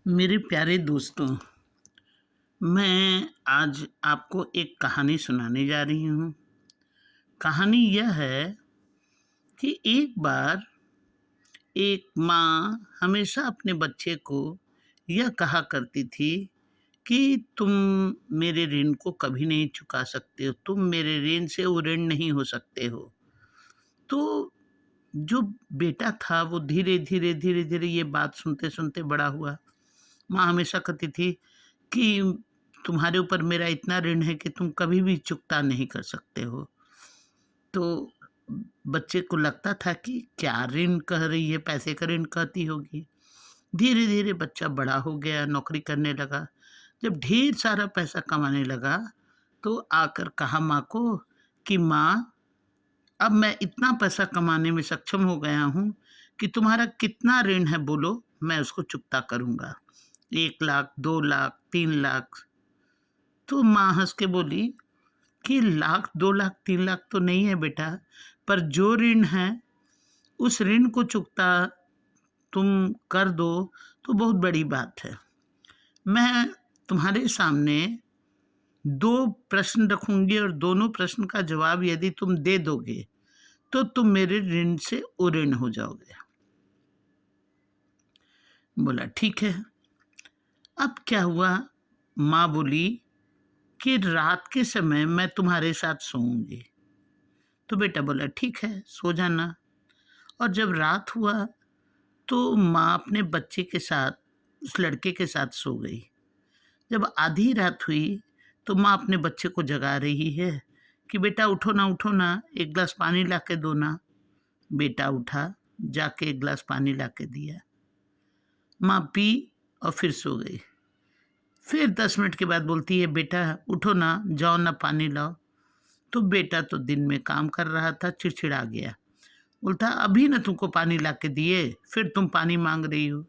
मेरे प्यारे दोस्तों, मैं आज आपको एक कहानी सुनाने जा रही हूँ। कहानी यह है कि एक बार एक माँ हमेशा अपने बच्चे को यह कहा करती थी कि तुम मेरे ऋण को कभी नहीं चुका सकते हो, तुम मेरे ऋण से ऋण नहीं हो सकते हो। तो जो बेटा था वो धीरे-धीरे ये बात सुनते-सुनते बड़ा हुआ। माँ हमेशा कहती थी कि तुम्हारे ऊपर मेरा इतना ऋण है कि तुम कभी भी चुकता नहीं कर सकते हो। तो बच्चे को लगता था कि क्या ऋण कह रही है, पैसे का ऋण कहती होगी। धीरे-धीरे बच्चा बड़ा हो गया, नौकरी करने लगा। जब ढेर सारा पैसा कमाने लगा, तो आकर कहा माँ को कि माँ, अब मैं इतना पैसा कमाने में सक्षम हो गया हूँ कि तुम्हारा कितना ऋण है बोलो, मैं उसको चुकता करूँगा। 1 लाख, 2 लाख, 3 लाख। तो माँ हँस के बोली कि लाख, 2 लाख, 3 लाख तो नहीं है बेटा, पर जो ऋण है, उस ऋण को चुकता तुम कर दो तो बहुत बड़ी बात है। मैं तुम्हारे सामने 2 प्रश्न रखूँगी और दोनों प्रश्न का जवाब यदि तुम दे दोगे, तो तुम मेरे ऋण से अऋण हो जाओगे। बोला ठीक है। अब क्या हुआ? माँ बोली कि रात के समय मैं तुम्हारे साथ सोऊँगी। तो बेटा बोला ठीक है, सो जाना। और जब रात हुआ तो माँ अपने बच्चे के साथ, उस लड़के के साथ सो गई। जब आधी रात हुई तो माँ अपने बच्चे को जगा रही है कि बेटा उठो ना, एक गिलास पानी ला के दो ना। बेटा उठा, जाके एक गिलास पानी ला के दिया। माँ पी और फिर सो गई। फिर 10 मिनट के बाद बोलती है बेटा उठो ना, जाओ ना पानी लाओ। तो बेटा तो दिन में काम कर रहा था, चिड़चिड़ा गया। बोलता अभी ना तुमको पानी ला के दिए, फिर तुम पानी मांग रही हो।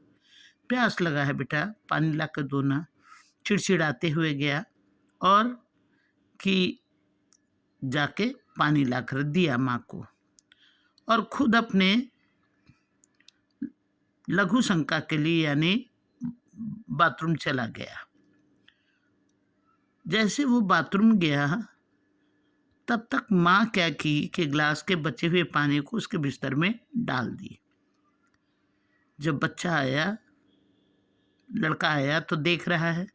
प्यास लगा है बेटा, पानी ला के दो ना। चिड़चिड़ाते हुए गया और कि जाके पानी लाकर दिया माँ को, और खुद अपने लघु शंका के लिए यानी बाथरूम चला गया। जैसे वो बाथरूम गया, तब तक माँ क्या की कि गिलास के बचे हुए पानी को उसके बिस्तर में डाल दी। जब बच्चा आया, लड़का आया तो देख रहा है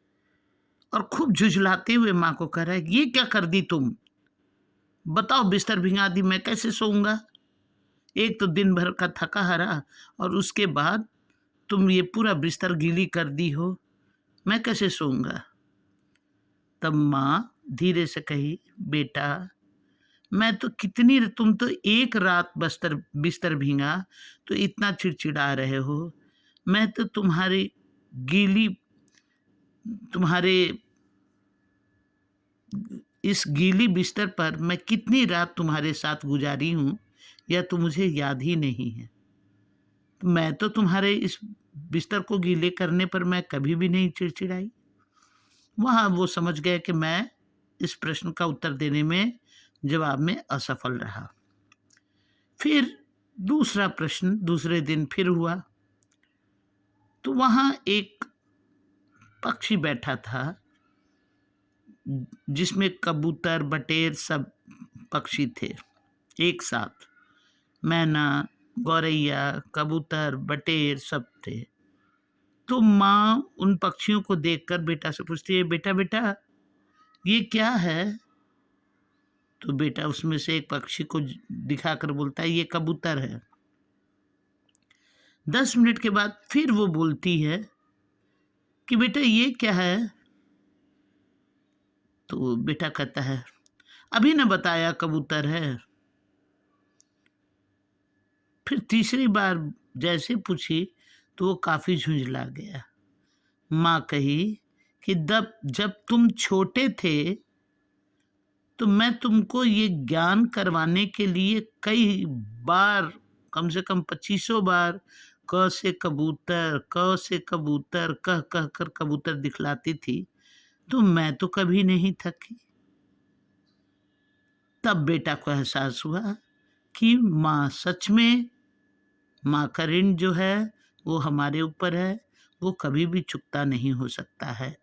और खूब झुझलाते हुए माँ को कह रहा है ये क्या कर दी तुम? बताओ, बिस्तर भिंगा दी, मैं कैसे सोऊंगा? एक तो दिन भर का थका हारा और उसके बाद तुम ये पूरा बिस्तर गीली कर दी हो, मैं कैसे सोऊंगा? तब माँ धीरे से कही बेटा, मैं तो कितनी, तुम तो एक रात बस्तर बिस्तर भींगा तो इतना चिड़चिड़ा रहे हो। मैं तो गीली तुम्हारे इस गीली बिस्तर पर मैं कितनी रात तुम्हारे साथ गुजारी हूँ, यह तो मुझे याद ही नहीं है। मैं तो तुम्हारे इस बिस्तर को गीले करने पर मैं कभी भी नहीं चिड़चिड़ाई। वहाँ वो समझ गए कि मैं इस प्रश्न का उत्तर देने में, जवाब में असफल रहा। फिर दूसरा प्रश्न दूसरे दिन फिर हुआ। तो वहाँ एक पक्षी बैठा था जिसमें कबूतर, बटेर सब पक्षी थे एक साथ। मैना, गौरैया, कबूतर, बटेर सब थे। तो माँ उन पक्षियों को देखकर बेटा से पूछती है बेटा बेटा, ये क्या है? तो बेटा उसमें से एक पक्षी को दिखाकर बोलता है ये कबूतर है। 10 मिनट के बाद फिर वो बोलती है कि बेटा ये क्या है? तो बेटा कहता है अभी न बताया कबूतर है। फिर तीसरी बार जैसे पूछी तो वो काफी झुंझला गया। माँ कही कि जब तुम छोटे थे तो मैं तुमको ये ज्ञान करवाने के लिए कई बार, कम से कम 2500 बार क से कबूतर, क से कबूतर कह कह कर कबूतर दिखलाती थी, तो मैं तो कभी नहीं थकी। तब बेटा को एहसास हुआ कि माँ सच में, माँ का ऋण जो है वो हमारे ऊपर है, वो कभी भी चुकता नहीं हो सकता है।